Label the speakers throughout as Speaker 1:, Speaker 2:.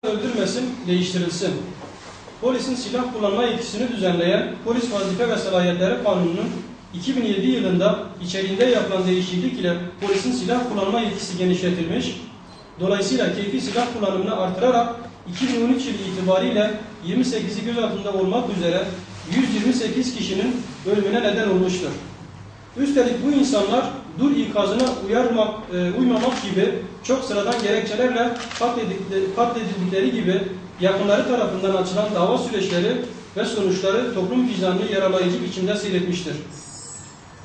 Speaker 1: öldürmesin, değiştirilsin. Polisin silah kullanma yetkisini düzenleyen Polis Vazife ve Salahiyetleri Kanunu'nun 2007 yılında içeriğinde yapılan değişiklik ile polisin silah kullanma yetkisi genişletilmiş, dolayısıyla keyfi silah kullanımını artırarak 2013 yılı itibariyle 28'i göz altında olmak üzere 128 kişinin ölümüne neden olmuştur. Üstelik bu insanlar dur ikazına uymamak gibi çok sıradan gerekçelerle katledildikleri gibi yakınları tarafından açılan dava süreçleri ve sonuçları toplum vicdanını yaralayıcı biçimde seyretmiştir.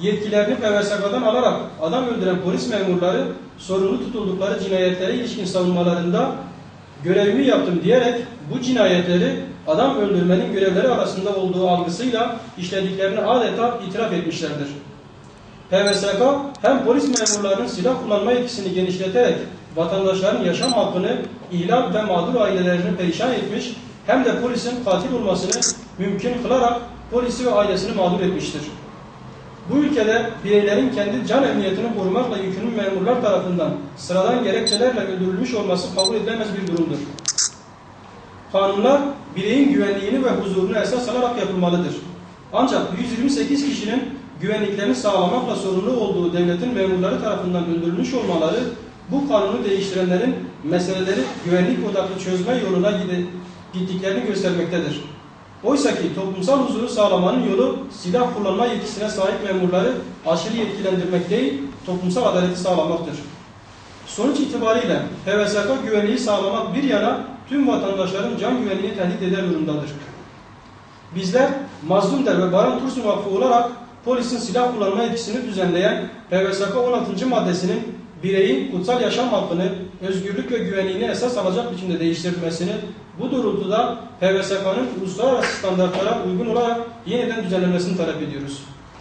Speaker 1: Yetkilerini PVSK'dan alarak adam öldüren polis memurları sorumlu tutuldukları cinayetlere ilişkin savunmalarında görevimi yaptım diyerek bu cinayetleri adam öldürmenin görevleri arasında olduğu algısıyla işlediklerini adeta itiraf etmişlerdir. PVSK hem polis memurlarının silah kullanma yetkisini genişleterek vatandaşların yaşam hakkını ihlal ve mağdur ailelerini perişan etmiş, hem de polisin katil olmasını mümkün kılarak polisi ve ailesini mağdur etmiştir. Bu ülkede bireylerin kendi can emniyetini korumakla yükümlü memurlar tarafından sıradan gerekçelerle öldürülmüş olması kabul edilemez bir durumdur. Kanunlar bireyin güvenliğini ve huzurunu esas alarak yapılmalıdır. Ancak 128 kişinin güvenliklerini sağlamakla sorumlu olduğu devletin memurları tarafından öldürülmüş olmaları, bu kanunu değiştirenlerin meseleleri güvenlik odaklı çözme yoluna gittiklerini göstermektedir. Oysa ki toplumsal huzuru sağlamanın yolu silah kullanma yetkisine sahip memurları aşırı yetkilendirmek değil, toplumsal adaleti sağlamaktır. Sonuç itibariyle PVSK güvenliği sağlamak bir yana tüm vatandaşların can güvenliğini tehdit eder durumdadır. Bizler Mazlum Der ve Baran Tursun Vakfı olarak polisin silah kullanma yetkisini düzenleyen PVSK 16. maddesinin bireyin kutsal yaşam hakkını, özgürlük ve güvenliğini esas alacak biçimde değiştirilmesini, bu doğrultuda PVSK'nın uluslararası standartlara uygun olarak yeniden düzenlenmesini talep ediyoruz.